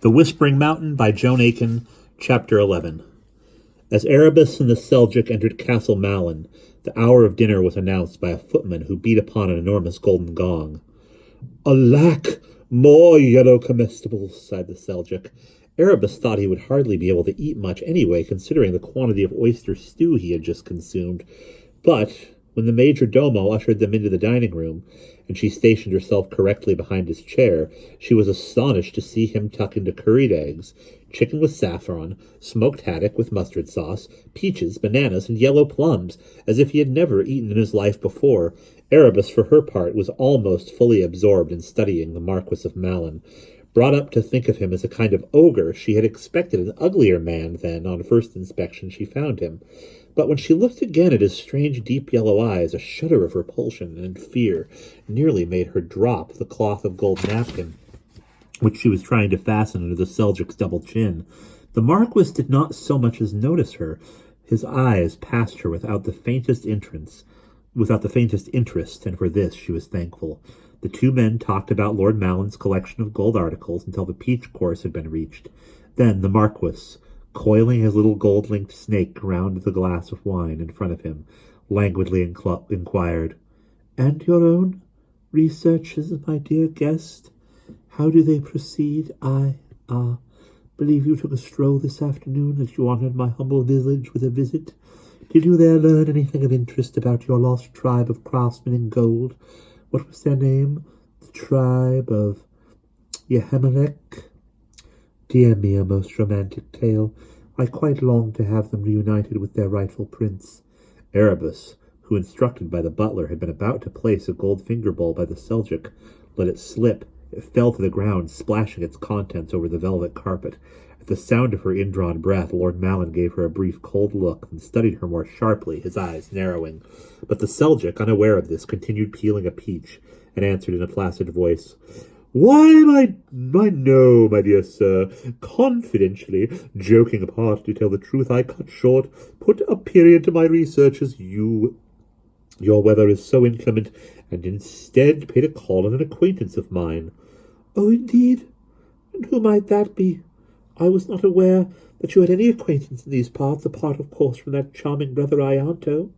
The Whispering Mountain by Joan Aiken, Chapter 11. As Erebus and the Seljuk entered Castle Malin, the hour of dinner was announced by a footman who beat upon an enormous golden gong. "Alack, more yellow comestibles," sighed the Seljuk. Erebus thought he would hardly be able to eat much anyway, considering the quantity of oyster stew he had just consumed. But when the major domo ushered them into the dining room, and she stationed herself correctly behind his chair, she was astonished to see him tuck into curried eggs, chicken with saffron, smoked haddock with mustard sauce, peaches, bananas, and yellow plums, as if he had never eaten in his life before. Erebus, for her part, was almost fully absorbed in studying the Marquis of Malin. Brought up to think of him as a kind of ogre, she had expected an uglier man than, on first inspection, she found him. But when she looked again at his strange deep yellow eyes, a shudder of repulsion and fear nearly made her drop the cloth of gold napkin which she was trying to fasten under the Seljuk's double chin. The Marquis did not so much as notice her. His eyes passed her without the faintest interest, and for this she was thankful. The two men talked about Lord Malin's collection of gold articles until the peach course had been reached. Then the Marquis, coiling his little gold-linked snake round the glass of wine in front of him, languidly inquired, "And your own researches, my dear guest? How do they proceed? I believe you took a stroll this afternoon as you honoured my humble village with a visit. Did you there learn anything of interest about your lost tribe of craftsmen in gold? What was their name? The tribe of Yehemelech? Dear me, a most romantic tale. I quite long to have them reunited with their rightful prince." Erebus, who, instructed by the butler, had been about to place a gold finger bowl by the Seljuk, let it slip. It fell to the ground, splashing its contents over the velvet carpet. At the sound of her indrawn breath, Lord Malin gave her a brief cold look, and studied her more sharply, his eyes narrowing. But the Seljuk, unaware of this, continued peeling a peach, and answered in a placid voice, "Why, no, my dear sir. Confidentially, joking apart, to tell the truth, I cut short, put a period to my researches. Your weather is so inclement, and instead paid a call on an acquaintance of mine." "Oh, indeed? And who might that be? I was not aware that you had any acquaintance in these parts, apart, of course, from that charming brother Ianto,"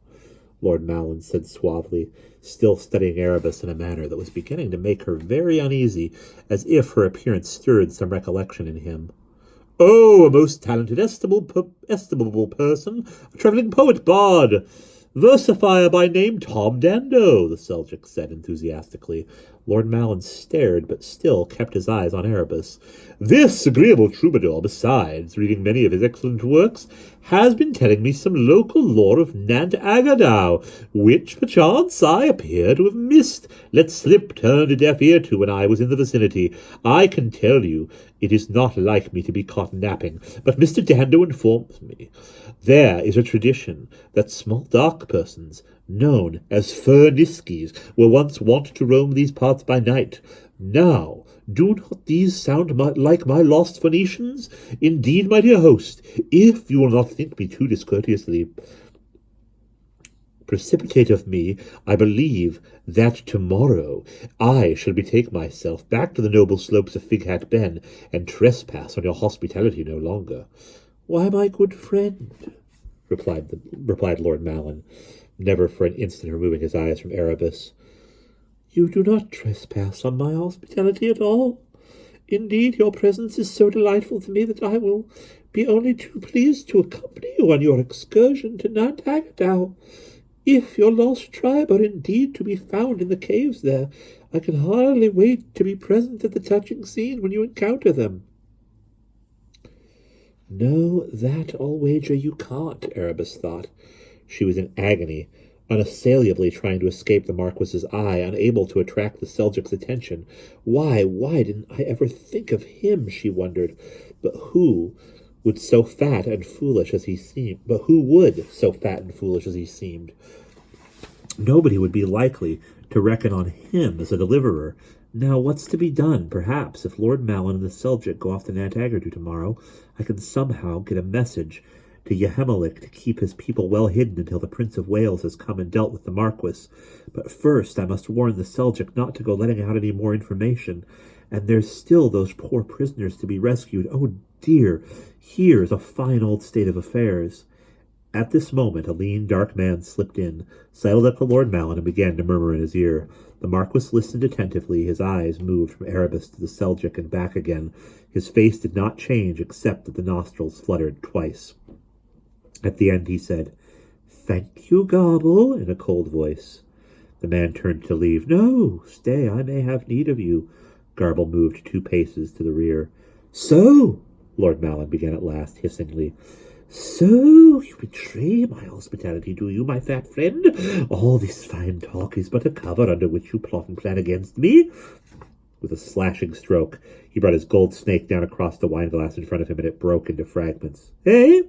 Lord Malin said suavely, still studying Erebus in a manner that was beginning to make her very uneasy, as if her appearance stirred some recollection in him. "Oh, a most talented, estimable person, a travelling poet, bard, versifier by name, Tom Dando," the Seljuk said enthusiastically. Lord Malin stared, but still kept his eyes on Erebus. "This agreeable troubadour, besides reading many of his excellent works, has been telling me some local lore of Nant Agadao, which, perchance, I appear to have missed, let slip, turned a deaf ear to when I was in the vicinity. I can tell you it is not like me to be caught napping, but Mr. Dando informs me there is a tradition that small dark persons, known as furniskies, were once wont to roam these parts by night. Now, do not these sound like my lost Phoenicians? Indeed, my dear host, if you will not think me too discourteously precipitate of me, I believe that tomorrow I shall betake myself back to the noble slopes of Fig Hat Ben, and trespass on your hospitality no longer." "Why, my good friend," replied Lord Malin, never for an instant removing his eyes from Erebus, "you do not trespass on my hospitality at all. Indeed, your presence is so delightful to me that I will be only too pleased to accompany you on your excursion to Nant Agadao. If your lost tribe are indeed to be found in the caves there, I can hardly wait to be present at the touching scene when you encounter them." "No, that I'll wager you can't," Erebus thought. She was in agony, unassailably trying to escape the Marquis's eye, unable to attract the Seljuk's attention. Why didn't I ever think of him, she wondered. But who would so fat and foolish as he seemed? Nobody would be likely to reckon on him as a deliverer. Now, what's to be done? Perhaps, if Lord Malin and the Seljuk go off to Nant Agadao tomorrow, I can somehow get a message to Yehemelech to keep his people well hidden until the Prince of Wales has come and dealt with the Marquis. But first I must warn the Seljuk not to go letting out any more information. And there's still those poor prisoners to be rescued. Oh, dear, here's a fine old state of affairs. At this moment, a lean, dark man slipped in, sidled up to Lord Malin, and began to murmur in his ear. The Marquis listened attentively. His eyes moved from Erebus to the Seljuk and back again. His face did not change, except that the nostrils fluttered twice. At the end he said, "Thank you, Garble," in a cold voice. The man turned to leave. "No, stay, I may have need of you." Garble moved 2 paces to the rear. "So," Lord Malin began at last, hissingly, "so you betray my hospitality, do you, my fat friend? All this fine talk is but a cover under which you plot and plan against me." With a slashing stroke, he brought his gold snake down across the wineglass in front of him, and it broke into fragments. "Eh?"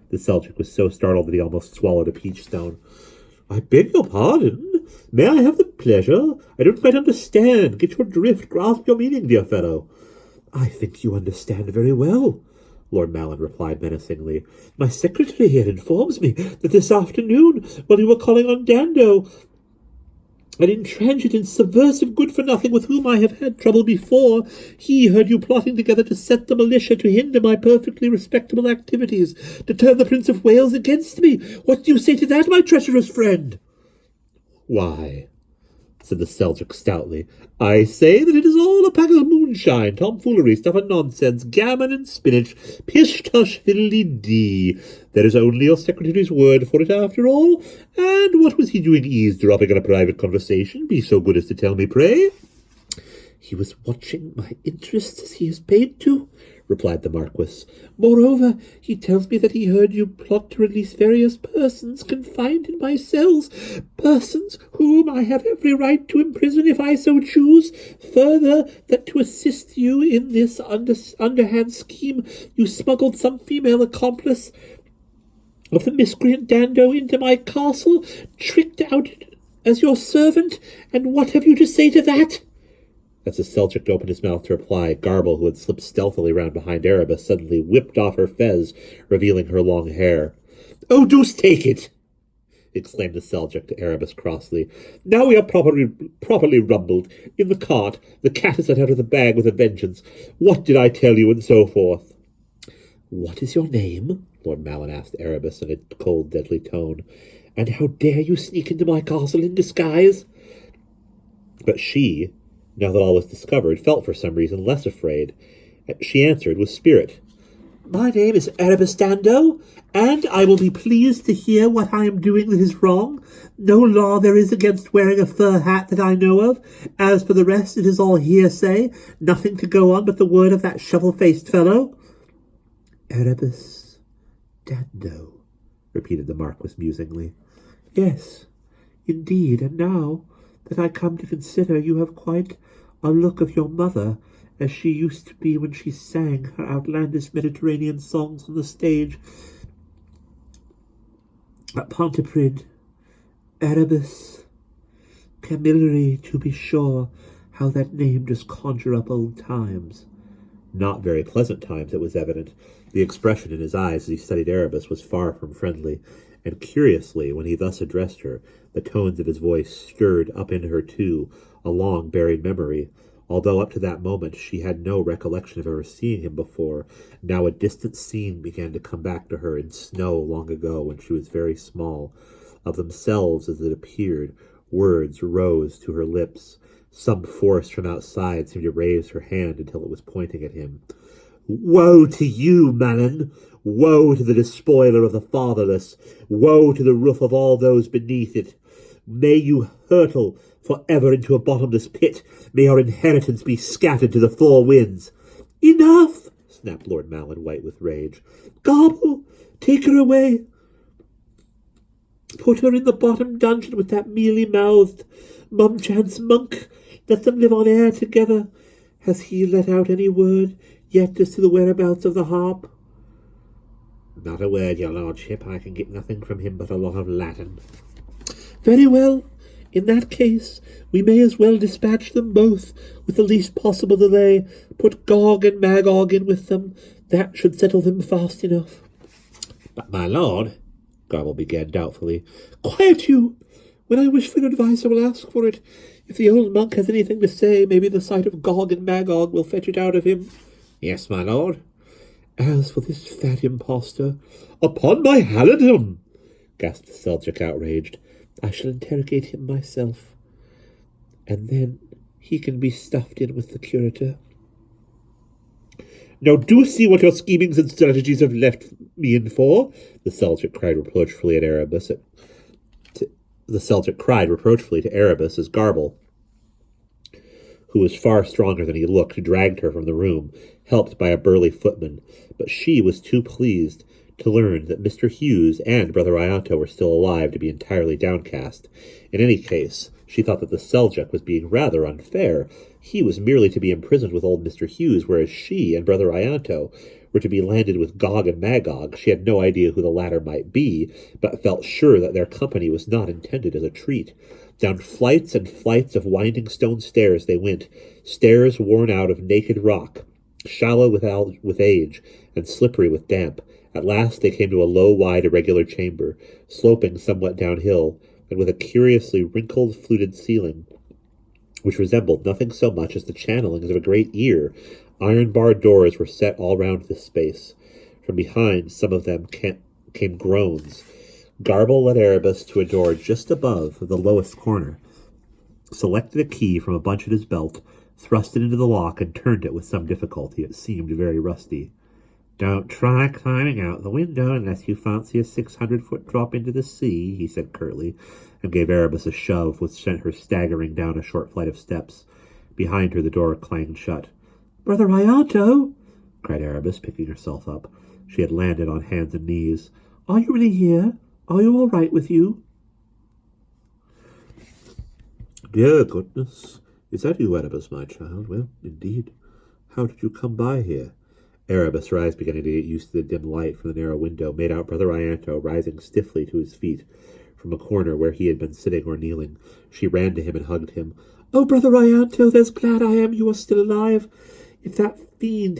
The Seljuk was so startled that he almost swallowed a peach stone. "I beg your pardon. May I have the pleasure? I don't quite understand. Get your drift. Grasp your meaning, dear fellow." "I think you understand very well," Lord Malin replied menacingly. "My secretary here informs me that this afternoon, while you were calling on Dando, an intransigent, subversive good-for-nothing with whom I have had trouble before, he heard you plotting together to set the militia to hinder my perfectly respectable activities, to turn the Prince of Wales against me. What do you say to that, my treacherous friend?" "Why," said the Seljuk stoutly, "I say that it is all a pack of moonshine, tomfoolery, stuff and nonsense, gammon and spinach, pish-tush, fiddly-dee. There is only your secretary's word for it after all. And what was he doing eavesdropping on a private conversation? Be so good as to tell me, pray." "He was watching my interests as he is paid to," replied the Marquis. "Moreover, he tells me that he heard you plot to release various persons confined in my cells, persons whom I have every right to imprison if I so choose. Further, that to assist you in this underhand scheme, you smuggled some female accomplice of the miscreant Dando into my castle, tricked out as your servant, and what have you to say to that?" As the Seljuk opened his mouth to reply, Garble, who had slipped stealthily round behind Erebus, suddenly whipped off her fez, revealing her long hair. "Oh, deuce take it!" exclaimed the Seljuk to Erebus crossly. "Now we are properly rumbled. In the cart, the cat is let out of the bag with a vengeance. What did I tell you, and so forth?" "What is your name?" Lord Malin asked Erebus in a cold, deadly tone. "And how dare you sneak into my castle in disguise?" But she, now that all was discovered, felt for some reason less afraid. She answered with spirit, "My name is Erebus Dando, and I will be pleased to hear what I am doing that is wrong. No law there is against wearing a fur hat that I know of. As for the rest, it is all hearsay, nothing to go on but the word of that shovel-faced fellow." "Erebus Dando," repeated the Marquis musingly. "Yes, indeed, and now that I come to consider, you have quite a look of your mother, as she used to be when she sang her outlandish Mediterranean songs on the stage at Pontypridd. Erebus. Camilleri, to be sure. How that name does conjure up old times." Not very pleasant times, it was evident. The expression in his eyes as he studied Erebus was far from friendly, and curiously, when he thus addressed her, the tones of his voice stirred up in her, too, a long-buried memory. Although up to that moment she had no recollection of ever seeing him before, now a distant scene began to come back to her in snow long ago when she was very small. Of themselves, as it appeared, words rose to her lips. Some force from outside seemed to raise her hand until it was pointing at him. "Woe to you, Malin! Woe to the despoiler of the fatherless! Woe to the roof of all those beneath it! May you hurtle for ever into a bottomless pit! May your inheritance be scattered to the four winds!" "Enough!" snapped Lord Malin, white with rage. "Garble, take her away! Put her in the bottom dungeon with that mealy-mouthed mumchance monk. Let them live on air together. Has he let out any word yet as to the whereabouts of the harp?" "Not a word, your lordship. I can get nothing from him but a lot of Latin." "Very well. In that case, we may as well dispatch them both with the least possible delay. Put Gog and Magog in with them. That should settle them fast enough." "But, my lord," Garble began doubtfully. "Quiet you! When I wish for advice, I will ask for it. If the old monk has anything to say, maybe the sight of Gog and Magog will fetch it out of him. Yes, my lord. As for this fat impostor, upon my halidom, gasped the Seljuk, outraged. I shall interrogate him myself, and then he can be stuffed in with the curator. Now do see what your schemings and strategies have left me in for, the Seljuk cried reproachfully at Erebus. The Seljuk cried reproachfully to Erebus as Garble, who was far stronger than he looked, dragged her from the room, helped by a burly footman. But she was too pleased to learn that Mr. Hughes and Brother Ianto were still alive to be entirely downcast. In any case, she thought that the Seljuk was being rather unfair. He was merely to be imprisoned with old Mr. Hughes, whereas she and Brother Ianto were to be landed with Gog and Magog. She had no idea who the latter might be, but felt sure that their company was not intended as a treat. Down flights and flights of winding stone stairs they went, stairs worn out of naked rock, shallow with age, and slippery with damp. At last they came to a low, wide, irregular chamber, sloping somewhat downhill, and with a curiously wrinkled, fluted ceiling, which resembled nothing so much as the channelings of a great ear. Iron-barred doors were set all round this space. From behind some of them came groans. Garble led Erebus to a door just above the lowest corner, selected a key from a bunch at his belt, thrust it into the lock, and turned it with some difficulty. It seemed very rusty. Don't try climbing out the window unless you fancy a 600-foot drop into the sea, he said curtly, and gave Erebus a shove which sent her staggering down a short flight of steps. Behind her the door clanged shut. Brother Ianto, cried Erebus, picking herself up. She had landed on hands and knees. Are you really here? Are you all right with you? Dear goodness, is that you, Erebus, my child? Well, indeed. How did you come by here? Erebus, her eyes beginning to get used to the dim light from the narrow window, made out Brother Ianto rising stiffly to his feet from a corner where he had been sitting or kneeling. She ran to him and hugged him. Oh, Brother Ianto, there's glad I am you are still alive. If that fiend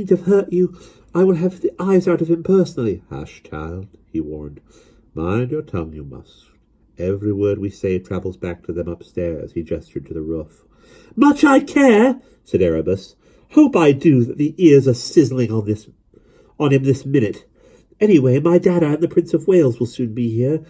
have hurt you, I will have the eyes out of him personally. Hush, child, he warned. Mind your tongue, you must. Every word we say travels back to them upstairs. He gestured to the roof. Much I care, said Erebus. Hope I do that the ears are sizzling on him this minute. Anyway, my dada and the Prince of Wales will soon be here,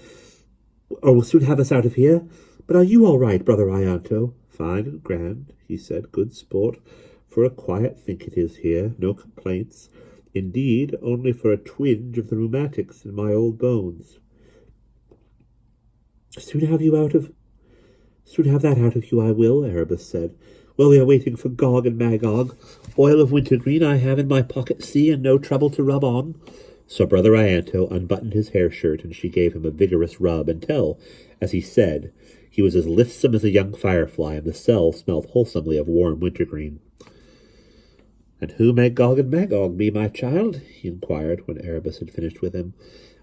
or will soon have us out of here. But are you all right, Brother Ianto? Fine and grand, he said. Good sport. For a quiet think it is here. No complaints. Indeed, only for a twinge of the rheumatics in my old bones. Soon have that out of you, I will, Erebus said. Well, we are waiting for Gog and Magog. Oil of wintergreen I have in my pocket, see, and no trouble to rub on. So Brother Ianto unbuttoned his hair shirt, and she gave him a vigorous rub until, as he said, he was as lithesome as a young firefly, and the cell smelled wholesomely of warm wintergreen. And who may Gog and Magog be, my child? He inquired when Erebus had finished with him.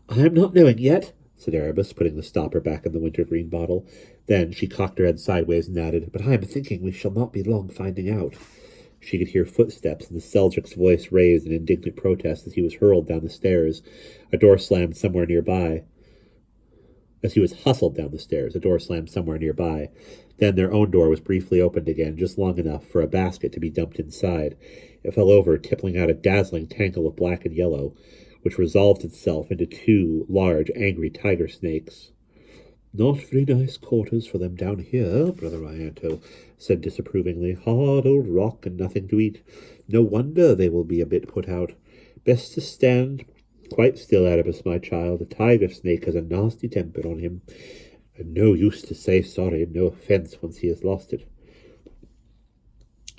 I am not knowing yet, said Erebus, putting the stopper back in the wintergreen bottle. Then she cocked her head sideways and added, But I am thinking we shall not be long finding out. She could hear footsteps, and the Seljuk's voice raised in indignant protest as he was hurled down the stairs. A door slammed somewhere nearby. As he was hustled down the stairs, a door slammed somewhere nearby. Then their own door was briefly opened again, just long enough for a basket to be dumped inside. It fell over, tippling out a dazzling tangle of black and yellow, which resolved itself into two large, angry tiger snakes. Not very nice quarters for them down here, Brother Ianto said disapprovingly. Hard old rock and nothing to eat. No wonder they will be a bit put out. Best to stand quite still, Erebus, my child. A tiger snake has a nasty temper on him, and no use to say sorry, no offence once he has lost it.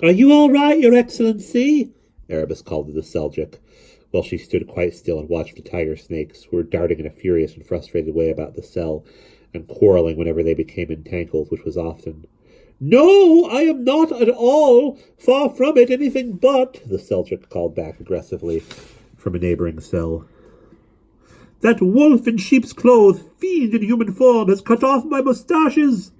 Are you all right, Your Excellency? Erebus called to the Seljuk, while she stood quite still and watched the tiger snakes, who were darting in a furious and frustrated way about the cell, and quarrelling whenever they became entangled, which was often. No, I am not at all. Far from it, anything but, the Seljuk called back aggressively from a neighboring cell. That wolf in sheep's clothes, fiend in human form, has cut off my moustaches.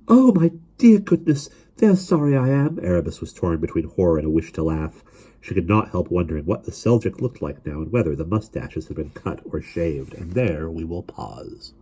Oh, my dear goodness, they're sorry I am. Erebus was torn between horror and a wish to laugh. She could not help wondering what the Seljuk looked like now and whether the mustaches had been cut or shaved. And there we will pause.